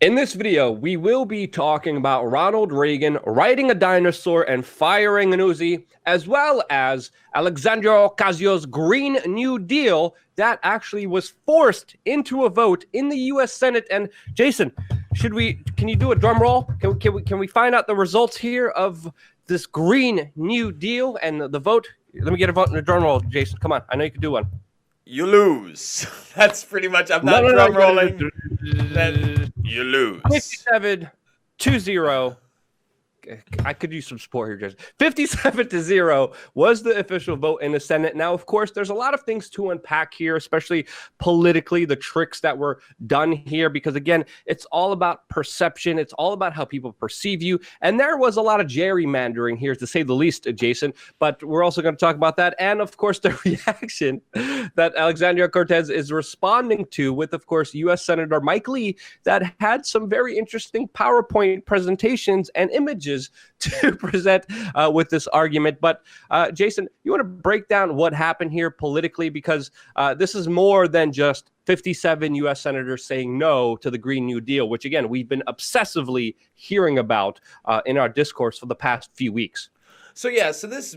In this video, we will be talking about Ronald Reagan riding a dinosaur and firing an Uzi, as well as Alexandria Ocasio-Cortez's Green New Deal that actually was forced into a vote in the U.S. Senate. And Jason, can you do a drum roll? Can we find out the results here of this Green New Deal and the vote? Let me get a vote in the drum roll, Jason. Come on, I know you can do one. You lose. That's pretty much. I'm not drum rolling. Then you lose. 57-0. I could use some support here, Jason. 57-0 was the official vote in the Senate. Now, of course, there's a lot of things to unpack here, especially politically, the tricks that were done here, because again, it's all about perception. It's all about how people perceive you. And there was a lot of gerrymandering here, to say the least, Jason. But we're also going to talk about that. And of course, the reaction that Alexandria Cortez is responding to with, of course, U.S. Senator Mike Lee, that had some very interesting PowerPoint presentations and images to present with this argument. But Jason, you want to break down what happened here politically, because this is more than just 57 U.S. senators saying no to the Green New Deal, which again, we've been obsessively hearing about in our discourse for the past few weeks. So this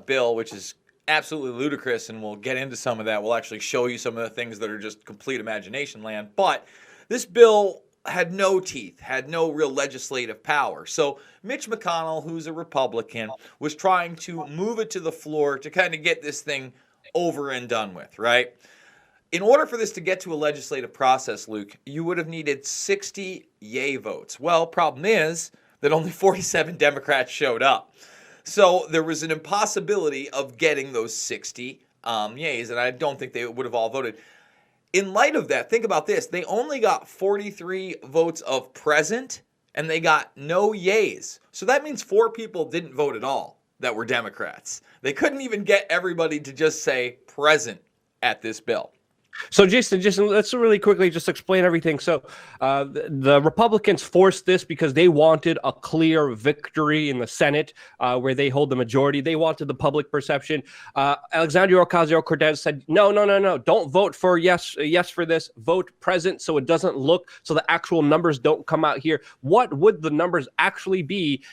bill, which is absolutely ludicrous, and we'll get into some of that. We'll actually show you some of the things that are just complete imagination land. But this bill had no teeth, had no real legislative power. So Mitch McConnell, who's a Republican, was trying to move it to the floor to kind of get this thing over and done with, right? In order for this to get to a legislative process, Luke, you would have needed 60 yay votes. Well, problem is that only 47 Democrats showed up. So there was an impossibility of getting those 60 yays, and I don't think they would have all voted. In light of that, think about this. They only got 43 votes of present, and they got no yays. So that means 4 people didn't vote at all that were Democrats. They couldn't even get everybody to just say present at this bill. So Jason, let's really quickly just explain everything. So the Republicans forced this because they wanted a clear victory in the Senate where they hold the majority. They wanted the public perception. Alexandria Ocasio-Cortez said, no, don't vote for yes for this. Vote present so it doesn't look, so the actual numbers don't come out here. What would the numbers actually be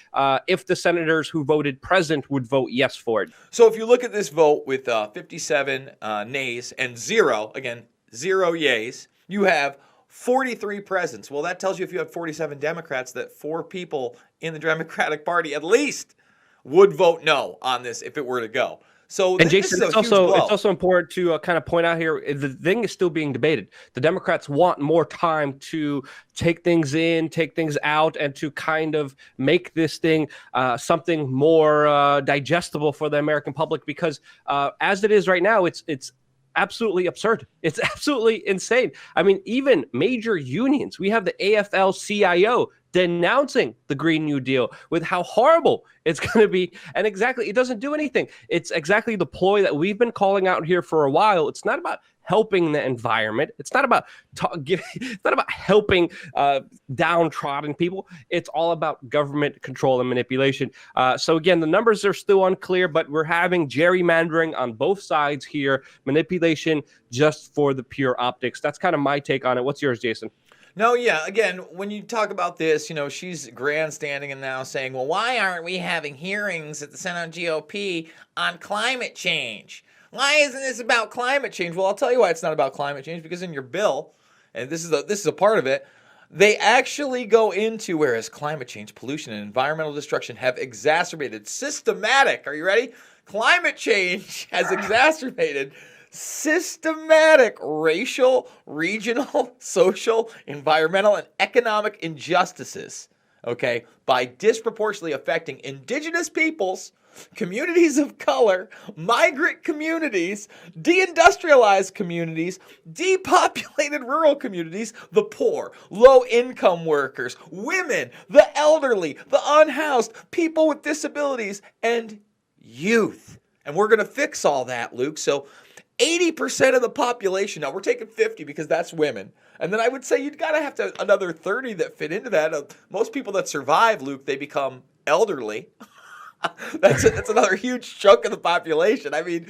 if the senators who voted present would vote yes for it? So if you look at this vote with 57 nays and 0, again, 0 yays, you have 43 presents. Well, that tells you if you have 47 Democrats that 4 people in the Democratic Party at least would vote no on this if it were to go. So, and Jason, it's also important to kind of point out here, the thing is still being debated. The Democrats want more time to take things in, take things out, and to kind of make this thing something more digestible for the American public, because as it is right now, it's absolutely absurd. It's absolutely insane. I mean, even major unions, we have the AFL-CIO denouncing the Green New Deal with how horrible it's going to be. And exactly, it doesn't do anything. It's exactly the ploy that we've been calling out here for a while. It's not about helping the environment. It's not about helping downtrodden people. It's all about government control and manipulation. So again, the numbers are still unclear, but we're having gerrymandering on both sides here, manipulation just for the pure optics. That's kind of my take on it. What's yours, Jason? No, yeah, again, when you talk about this, she's grandstanding and now saying, well, why aren't we having hearings at the Senate GOP on climate change? Why isn't this about climate change? Well, I'll tell you why it's not about climate change, because in your bill, and this is a part of it, they actually go into, whereas climate change, pollution, and environmental destruction have exacerbated are you ready? Climate change has exacerbated systematic racial, regional, social, environmental, and economic injustices, okay, by disproportionately affecting indigenous peoples, communities of color, migrant communities, deindustrialized communities, depopulated rural communities, the poor, low-income workers, women, the elderly, the unhoused, people with disabilities, and youth. And we're going to fix all that, Luke. So 80% of the population, now we're taking 50 because that's women, and then I would say you'd got to have another 30 that fit into that. Most people that survive, Luke, they become elderly. That's another huge chunk of the population. I mean,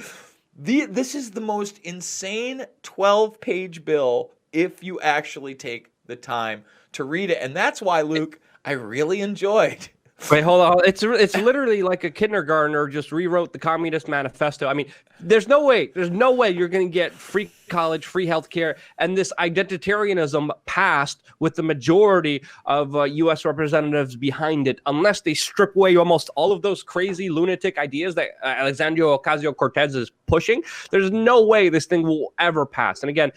this is the most insane 12-page bill if you actually take the time to read it. And that's why, Luke, I really enjoyed. Wait, hold on. It's literally like a kindergartner just rewrote the Communist Manifesto. I mean, there's no way you're going to get free college, free healthcare, and this identitarianism passed with the majority of U.S. representatives behind it, unless they strip away almost all of those crazy lunatic ideas that Alexandria Ocasio-Cortez is pushing. There's no way this thing will ever pass. And again,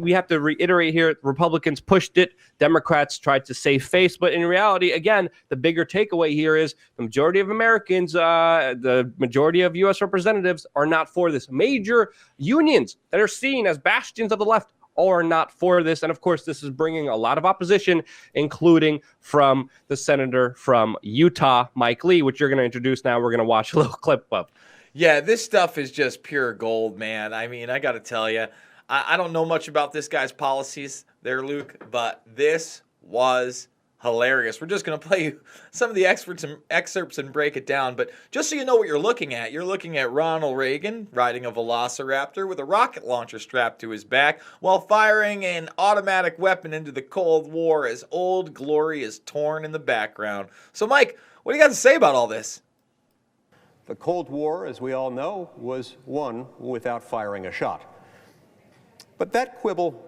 we have to reiterate here, Republicans pushed it, Democrats tried to save face, but in reality, again, the bigger takeaway here is the majority of Americans, the majority of U.S. representatives are not for this. Major unions that are seen as bastions of the left are not for this. And of course, this is bringing a lot of opposition, including from the senator from Utah, Mike Lee, which you're going to introduce now. We're going to watch a little clip of. Yeah, this stuff is just pure gold, man. I mean, I got to tell you, I don't know much about this guy's policies there, Luke, but this was hilarious. We're just going to play you some of the excerpts and break it down. But just so you know what you're looking at Ronald Reagan riding a velociraptor with a rocket launcher strapped to his back while firing an automatic weapon into the Cold War as Old Glory is torn in the background. So, Mike, what do you got to say about all this? The Cold War, as we all know, was won without firing a shot. But that quibble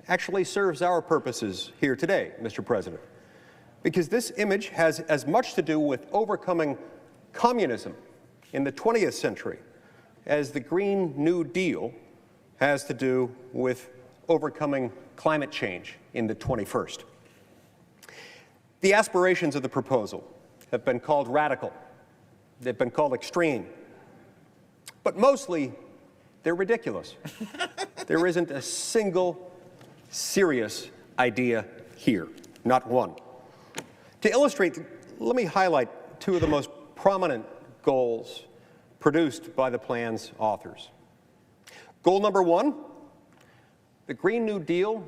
actually serves our purposes here today, Mr. President, because this image has as much to do with overcoming communism in the 20th century as the Green New Deal has to do with overcoming climate change in the 21st. The aspirations of the proposal have been called radical. They've been called extreme. But mostly, they're ridiculous. There isn't a single serious idea here, not one. To illustrate, let me highlight two of the most prominent goals produced by the plan's authors. Goal number one, the Green New Deal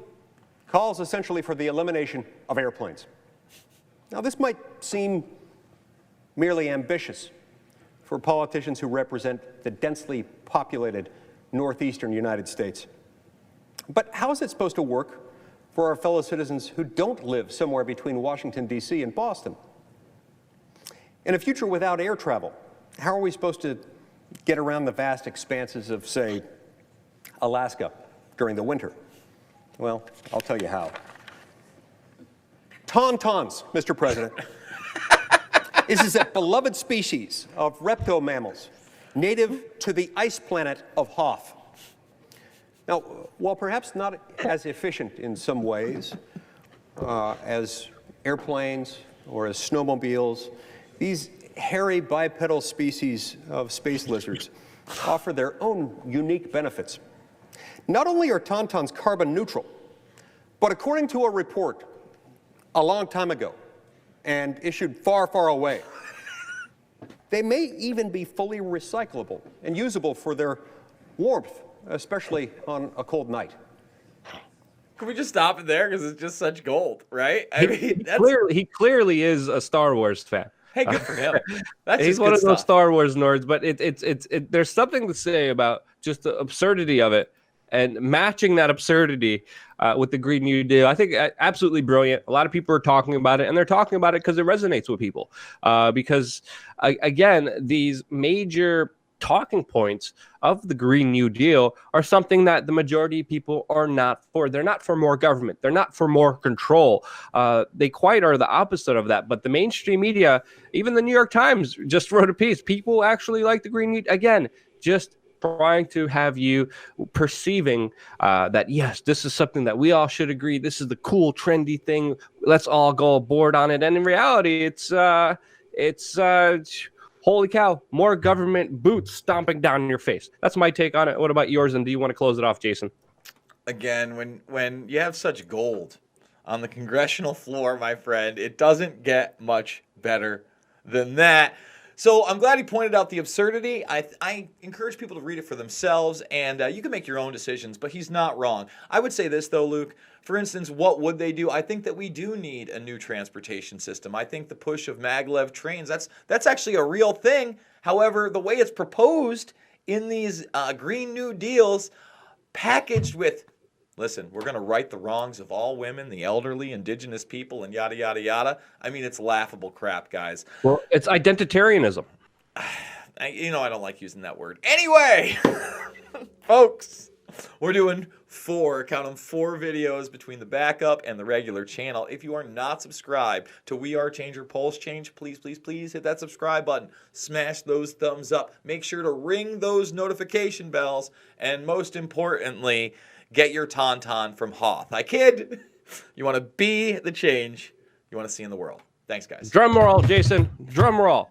calls essentially for the elimination of airplanes. Now, this might seem merely ambitious for politicians who represent the densely populated northeastern United States. But how is it supposed to work for our fellow citizens who don't live somewhere between Washington, D.C. and Boston? In a future without air travel, how are we supposed to get around the vast expanses of, say, Alaska during the winter? Well, I'll tell you how. Tauntauns, Mr. President. This is a beloved species of reptomammals, native to the ice planet of Hoth. Now, while perhaps not as efficient in some ways as airplanes or as snowmobiles, these hairy bipedal species of space lizards offer their own unique benefits. Not only are tauntauns carbon neutral, but according to a report a long time ago and issued far, far away, they may even be fully recyclable and usable for their warmth, especially on a cold night. Can we just stop it there? Because it's just such gold, right? I mean, He clearly is a Star Wars fan. Hey, good for him. That's He's one of those Star Wars nerds, but there's something to say about just the absurdity of it and matching that absurdity with the Green New Deal. I think absolutely brilliant. A lot of people are talking about it, and they're talking about it because it resonates with people. Because, again, these major talking points of the Green New Deal are something that the majority of people are not for. They're not for more government. They're not for more control. They quite are the opposite of that. But the mainstream media, even the New York Times just wrote a piece. People actually like the Green New Deal. Again, just trying to have you perceiving that, yes, this is something that we all should agree. This is the cool, trendy thing. Let's all go aboard on it. And in reality, it's holy cow, more government boots stomping down your face. That's my take on it. What about yours? And do you want to close it off, Jason? Again, when you have such gold on the congressional floor, my friend, it doesn't get much better than that. So I'm glad he pointed out the absurdity. I encourage people to read it for themselves, and you can make your own decisions, but he's not wrong. I would say this, though, Luke. For instance, what would they do? I think that we do need a new transportation system. I think the push of maglev trains, that's actually a real thing. However, the way it's proposed in these Green New Deals, packaged with Listen, we're going to right the wrongs of all women, the elderly, indigenous people, and yada, yada, yada. I mean, it's laughable crap, guys. Well, it's identitarianism. I don't like using that word. Anyway, folks, we're doing 4 videos between the backup and the regular channel. If you are not subscribed to We Are Change or Pulse Change, please, please, please hit that subscribe button. Smash those thumbs up. Make sure to ring those notification bells. And most importantly, get your tauntaun from Hoth. I kid. You want to be the change you want to see in the world. Thanks, guys. Drum roll, Jason. Drum roll.